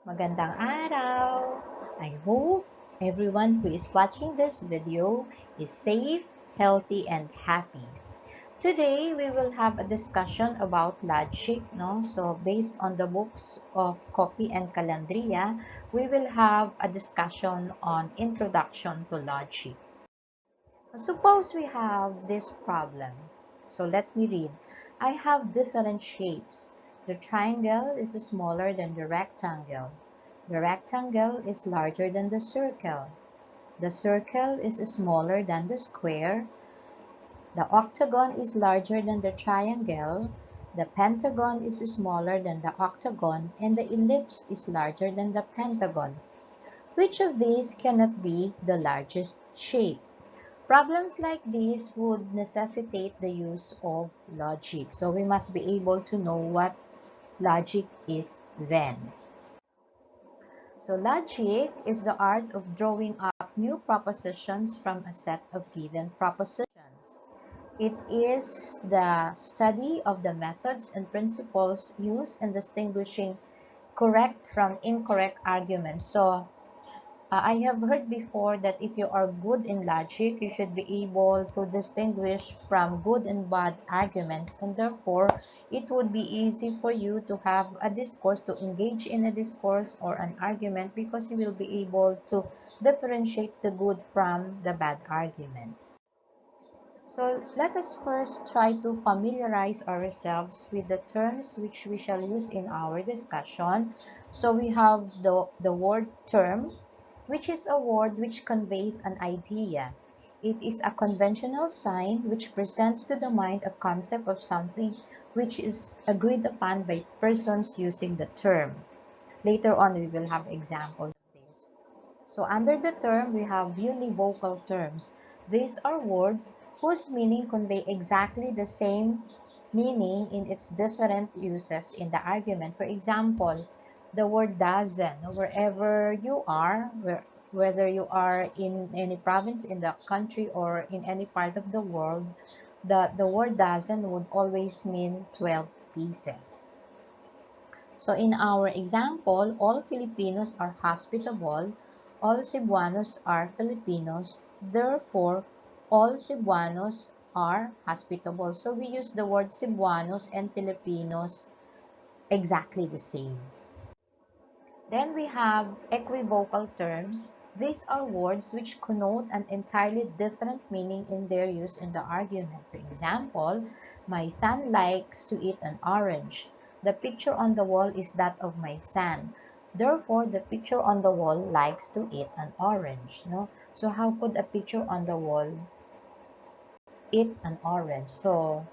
Magandang araw! I hope everyone who is watching this video is safe, healthy, and happy. Today, we will have a discussion about logic. No? So, based on the books of Copy and Calandria, we will have a discussion on Introduction to Logic. Suppose we have this problem. So let me read. I have different shapes. The triangle is smaller than the rectangle. The rectangle is larger than the circle. The circle is smaller than the square. The octagon is larger than the triangle. The pentagon is smaller than the octagon, and the ellipse is larger than the pentagon. Which of these cannot be the largest shape? Problems like these would necessitate the use of logic. So we must be able to know what logic is then. So logic is the art of drawing up new propositions from a set of given propositions. It is the study of the methods and principles used in distinguishing correct from incorrect arguments. So I have heard before that if you are good in logic, you should be able to distinguish from good and bad arguments, and therefore it would be easy for you to have a discourse, to engage in a discourse or an argument, because you will be able to differentiate the good from the bad arguments. So let us first try to familiarize ourselves with the terms which we shall use in our discussion. So we have the word term, which is a word which conveys an idea. It is a conventional sign which presents to the mind a concept of something which is agreed upon by persons using the term. Later on, we will have examples of this. So under the term, we have univocal terms. These are words whose meaning convey exactly the same meaning in its different uses in the argument. For example, the word dozen, wherever you are, whether you are in any province in the country or in any part of the world, the word dozen would always mean 12 pieces. So in our example, all Filipinos are hospitable, all Cebuanos are Filipinos, therefore all Cebuanos are hospitable. So we use the word Cebuanos and Filipinos exactly the same. Then we have equivocal terms. These are words which connote an entirely different meaning in their use in the argument. For example, my son likes to eat an orange. The picture on the wall is that of my son. Therefore, the picture on the wall likes to eat an orange. No? So how could a picture on the wall eat an orange? So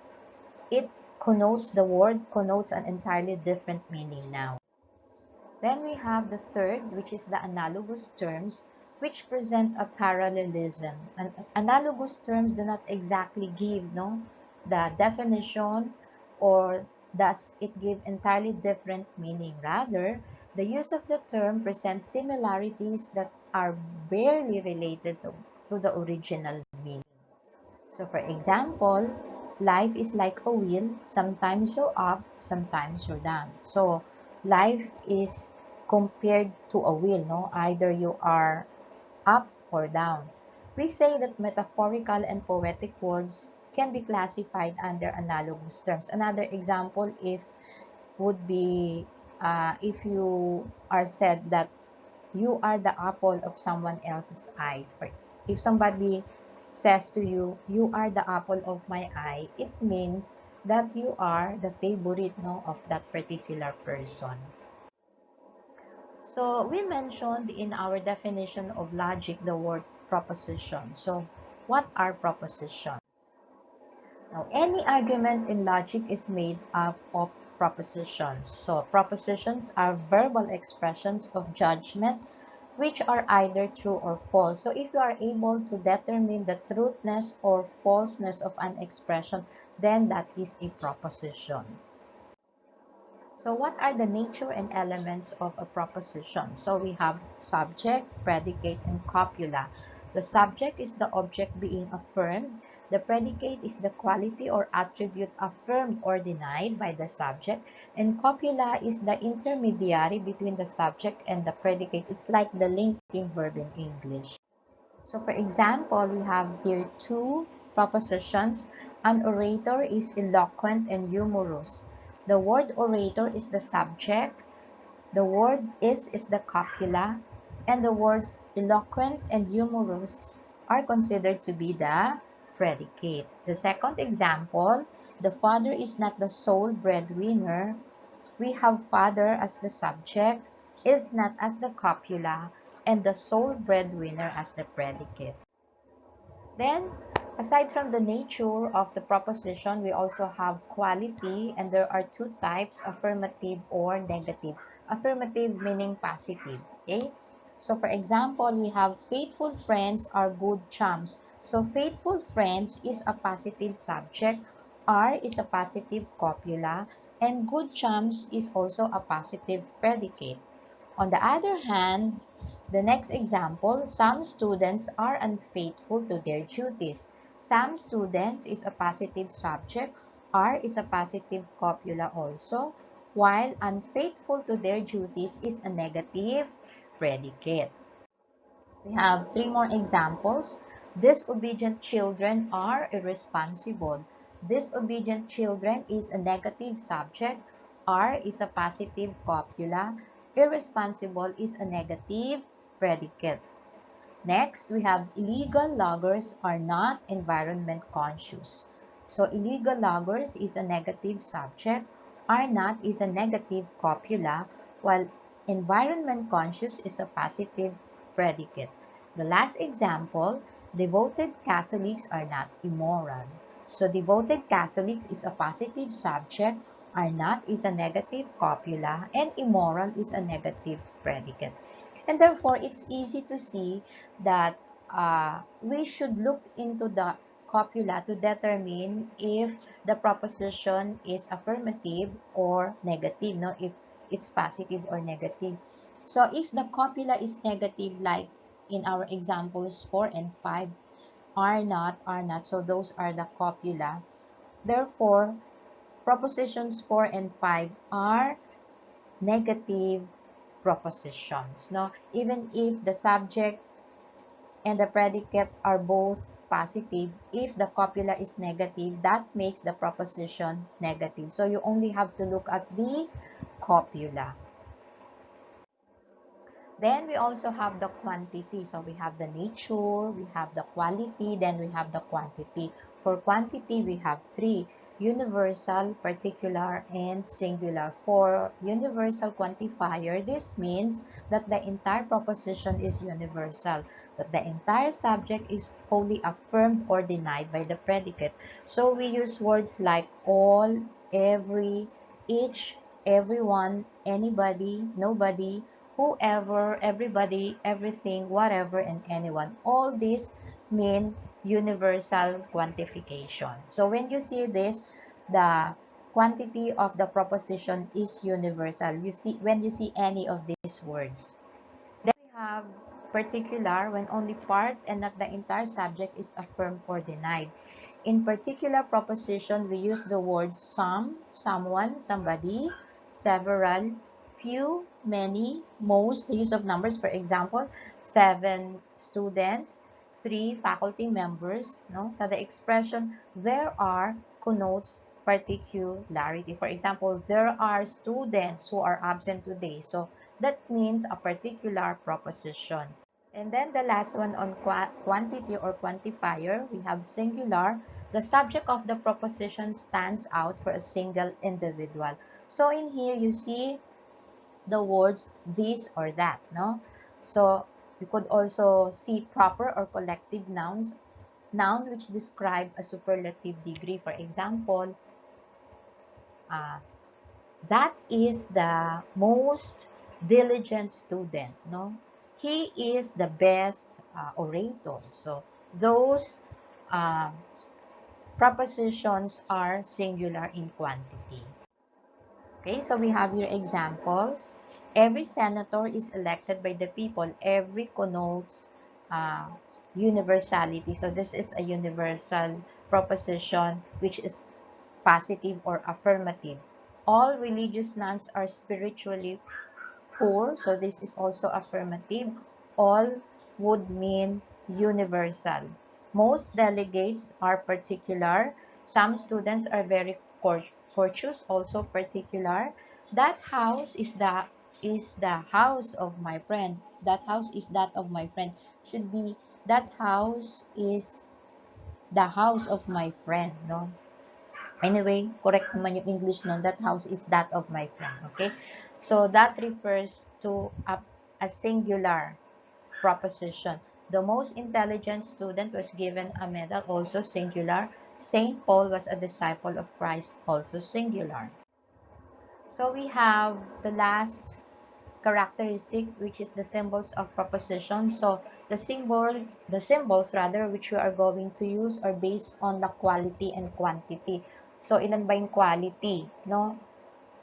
it connotes, the word connotes an entirely different meaning now. Then we have the third, which is the analogous terms, which present a parallelism. And analogous terms do not exactly give the definition, or does it give entirely different meaning. Rather, the use of the term presents similarities that are barely related to the original meaning. So for example, life is like a wheel. Sometimes you're up, sometimes you're down. So life is compared to a wheel, no? Either you are up or down. We say that metaphorical and poetic words can be classified under analogous terms. Another example would be if you are said that you are the apple of someone else's eyes. If somebody says to you, you are the apple of my eye, it means that you are the favorite of that particular person. So we mentioned in our definition of logic the word proposition. So what are propositions? Now, any argument in logic is made up of propositions. So propositions are verbal expressions of judgment which are either true or false. So if you are able to determine the truthness or falseness of an expression, then that is a proposition. So what are the nature and elements of a proposition? So we have subject, predicate, and copula. The subject is the object being affirmed. The predicate is the quality or attribute affirmed or denied by the subject. And copula is the intermediary between the subject and the predicate. It's like the linking verb in English. So for example, we have here two propositions. An orator is eloquent and humorous. The word orator is the subject. The word is the copula, and the words eloquent and humorous are considered to be the predicate. The second example, the father is not the sole breadwinner. We have father as the subject, is not as the copula, and the sole breadwinner as the predicate. Then, aside from the nature of the proposition, we also have quality, and there are two types, affirmative or negative. Affirmative meaning positive, okay? So, for example, we have faithful friends are good chums. So, faithful friends is a positive subject, are is a positive copula, and good chums is also a positive predicate. On the other hand, the next example, some students are unfaithful to their duties. Some students is a positive subject, are is a positive copula also, while unfaithful to their duties is a negative predicate. We have three more examples. Disobedient children are irresponsible. Disobedient children is a negative subject, are is a positive copula, irresponsible is a negative predicate. Next, we have illegal loggers are not environment conscious. So, illegal loggers is a negative subject, are not is a negative copula, while environment conscious is a positive predicate. The last example, devoted Catholics are not immoral. So, devoted Catholics is a positive subject, are not is a negative copula, and immoral is a negative predicate. And therefore, it's easy to see that we should look into the copula to determine if the proposition is affirmative or negative, no? If it's positive or negative. So if the copula is negative, like in our examples 4 and 5, are not, so those are the copula. Therefore, propositions 4 and 5 are negative propositions, no? Even if the subject and the predicate are both positive, if the copula is negative, that makes the proposition negative. So you only have to look at the copula. Then we also have the quantity. So we have the nature, we have the quality, then we have the quantity. For quantity, we have three: universal, particular, and singular. For universal quantifier, this means that the entire proposition is universal, that the entire subject is wholly affirmed or denied by the predicate. So we use words like all, every, each, everyone, anybody, nobody, whoever, everybody, everything, whatever, and anyone. All these mean universal quantification. So when you see this, the quantity of the proposition is universal. You see when you see any of these words. Then we have particular, when only part and not the entire subject is affirmed or denied. In particular proposition, we use the words some, someone, somebody, several, few, many, most, the use of numbers, for example, 7 students, 3 faculty members, no? So the expression there are connotes particularity. For example, there are students who are absent today. So that means a particular proposition. And then the last one on quantity or quantifier, we have singular. The subject of the proposition stands out for a single individual. So in here, you see the words this or that, no? So you could also see proper or collective nouns, noun which describe a superlative degree. For example, that is the most diligent student, no? He is the best orator. So those uh, propositions are singular in quantity. Okay, so we have here examples. Every senator is elected by the people. Every connotes universality. So this is a universal proposition which is positive or affirmative. All religious nouns are spiritually poor. So this is also affirmative. All would mean universal. Most delegates are particular. Some students are very courteous, also particular. That house is the house of my friend. That house is that of my friend. Should be that house is the house of my friend, no? Anyway, correct naman yung English nun. That house is that of my friend. Okay? So, that refers to a singular proposition. The most intelligent student was given a medal, also singular. Saint Paul was a disciple of Christ, also singular. So, we have the last characteristic, which is the symbols of proposition. So, the symbols rather, which we are going to use are based on the quality and quantity. So, ilan ba yung quality, no?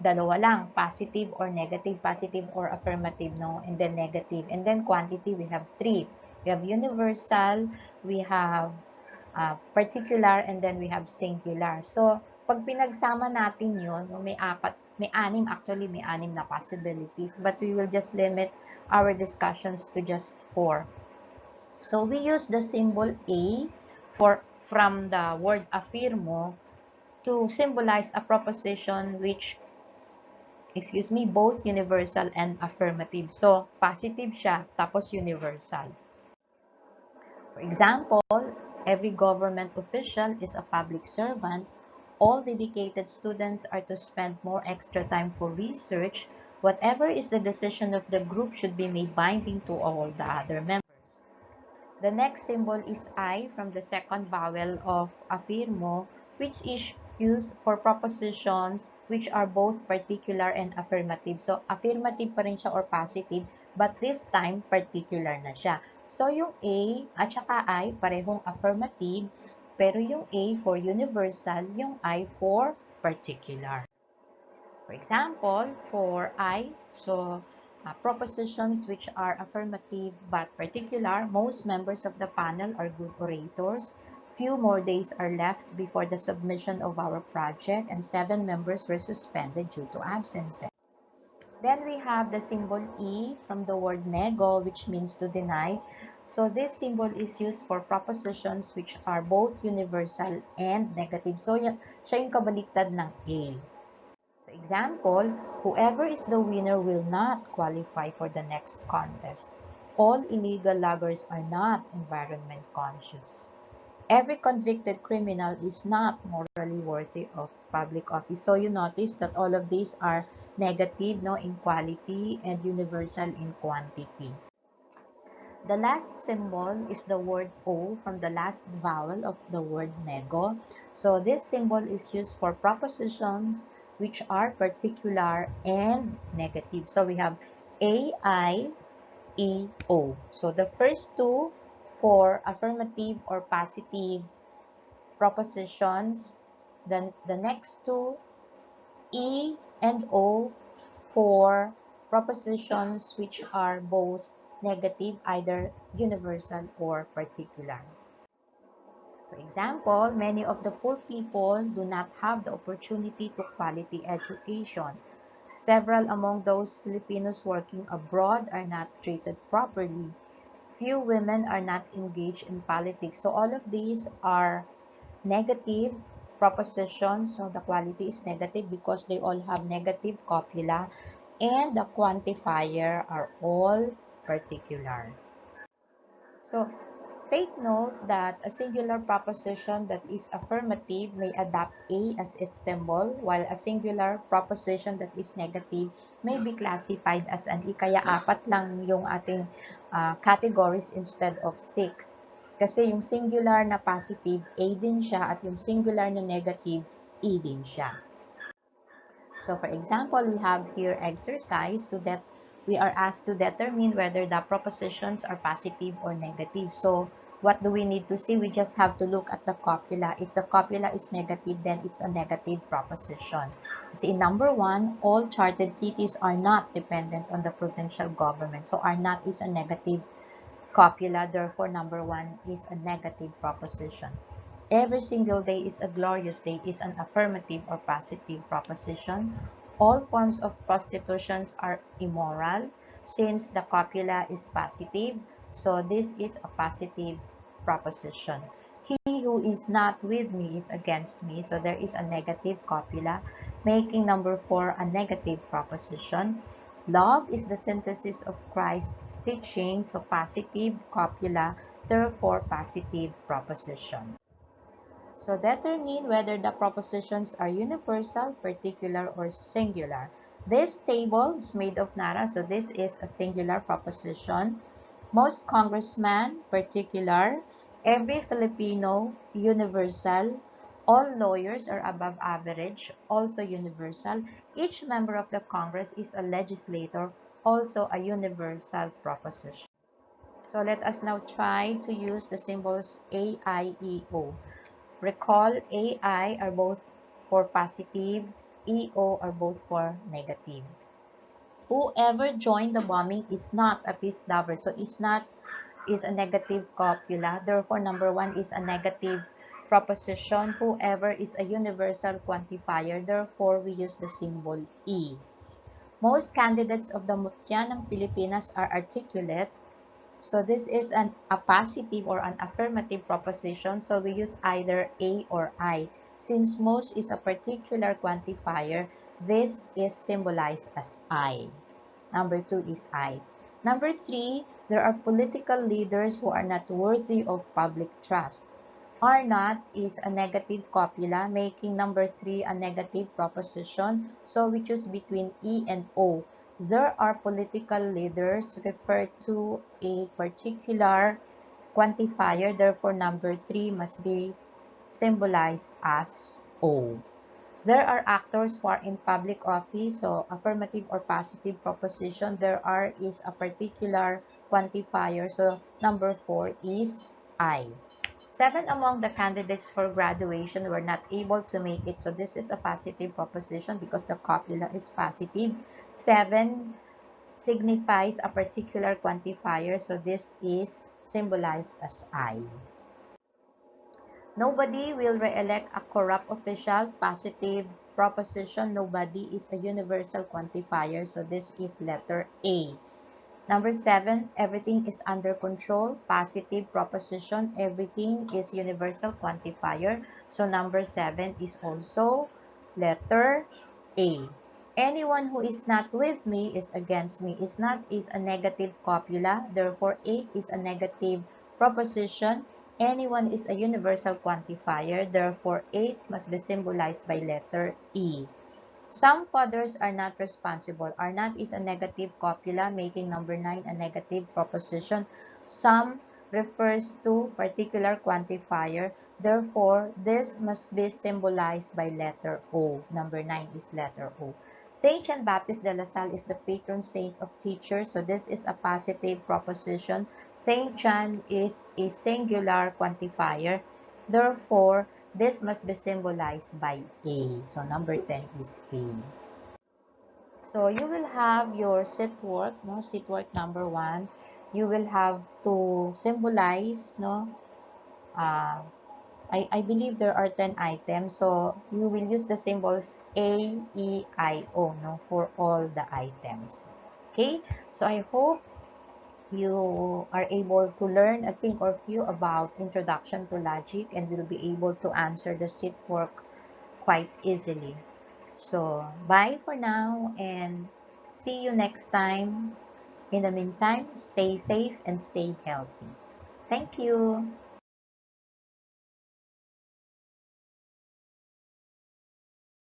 Dalawa lang, positive or negative, positive or affirmative, no? And then negative. And then quantity, we have three. We have universal, we have particular, and then we have singular. So, pag pinagsama natin yun, may anim na possibilities, but we will just limit our discussions to just 4. So, we use the symbol A from the word affirmo to symbolize a proposition which, both universal and affirmative. So, positive siya, tapos universal. For example, every government official is a public servant. All dedicated students are to spend more extra time for research. Whatever is the decision of the group should be made binding to all the other members. The next symbol is I from the second vowel of affirmo, which is used for propositions which are both particular and affirmative. So, affirmative pa rin siya or positive, but this time, particular na siya. So, yung A at saka I, parehong affirmative, pero yung A for universal, yung I for particular. For example, for I, so propositions which are affirmative but particular, most members of the panel are good orators. Few more days are left before the submission of our project, and 7 members were suspended due to absences. Then we have the symbol E from the word nego, which means to deny. So this symbol is used for propositions which are both universal and negative. So siya yung kabaliktad ng A. So example, whoever is the winner will not qualify for the next contest. All illegal loggers are not environment conscious. Every convicted criminal is not morally worthy of public office. So you notice that all of these are negative, no, in quality and universal in quantity. The last symbol is the word O from the last vowel of the word nego. So this symbol is used for propositions which are particular and negative. So we have A, I, E, O. So the first two for affirmative or positive propositions. Then the next two, E and O, for propositions which are both negative, either universal or particular. For example, many of the poor people do not have the opportunity to quality education. Several among those Filipinos working abroad are not treated properly. Few women are not engaged in politics. So all of these are negative propositions. So the quality is negative because they all have negative copula, and the quantifier are all particular. So take note that a singular proposition that is affirmative may adopt A as its symbol, while a singular proposition that is negative may be classified as an I. Kaya 4 lang yung ating categories instead of 6. Kasi yung singular na positive, A din siya, at yung singular na negative, E din siya. So for example, we have here exercise we are asked to determine whether the propositions are positive or negative. So what do we need to see? We just have to look at the copula. If the copula is negative, then it's a negative proposition. See, in number 1, all chartered cities are not dependent on the provincial government. So are not is a negative copula, therefore number 1 is a negative proposition. Every single day is a glorious day is an affirmative or positive proposition. All forms of prostitutions are immoral since the copula is positive, so this is a positive proposition. He who is not with me is against me, so there is a negative copula, making number 4 a negative proposition. Love is the synthesis of Christ's teaching, so positive copula, therefore positive proposition. So determine whether the propositions are universal, particular, or singular. This table is made of Nara, so this is a singular proposition. Most congressmen, particular. Every Filipino, universal. All lawyers are above average, also universal. Each member of the Congress is a legislator, also a universal proposition. So let us now try to use the symbols A, I, E, O. Recall AI are both for positive, EO are both for negative. Whoever joined the bombing is not a peace lover, so is not is a negative copula. Therefore, number 1 is a negative proposition. Whoever is a universal quantifier. Therefore, we use the symbol E. Most candidates of the Mutya ng Pilipinas are articulate. So this is a positive or an affirmative proposition. So we use either A or I. Since most is a particular quantifier, this is symbolized as I. Number 2 is I. Number 3, there are political leaders who are not worthy of public trust. Are not is a negative copula, making number 3 a negative proposition. So we choose between E and O. There are political leaders referred to a particular quantifier. Therefore, number 3 must be symbolized as O. There are actors who are in public office. So, affirmative or positive proposition. There are is a particular quantifier. So, number 4 is I. 7 among the candidates for graduation were not able to make it. So this is a positive proposition because the copula is positive. 7 signifies a particular quantifier. So this is symbolized as I. Nobody will re-elect a corrupt official. Positive proposition. Nobody is a universal quantifier. So this is letter A. Number 7, everything is under control. Positive proposition. Everything is universal quantifier. So number 7 is also letter A. Anyone who is not with me is against me. Is not is a negative copula. Therefore, 8 is a negative proposition. Anyone is a universal quantifier. Therefore, 8 must be symbolized by letter E. Some fathers are not responsible. Are not is a negative copula, making number 9 a negative proposition. Some refers to particular quantifier. Therefore, this must be symbolized by letter O. Number 9 is letter O. Saint John Baptist De La Salle is the patron saint of teachers. So this is a positive proposition. Saint John is a singular quantifier. Therefore, this must be symbolized by A. So number 10 is A. So you will have your set work, no? Set work number 1. You will have to symbolize, no? I believe there are 10 items. So you will use the symbols A, E, I, O, no? For all the items. Okay? So I hope you are able to learn a thing or few about introduction to logic and will be able to answer the set work quite easily. So, bye for now and see you next time. In the meantime, stay safe and stay healthy. Thank you.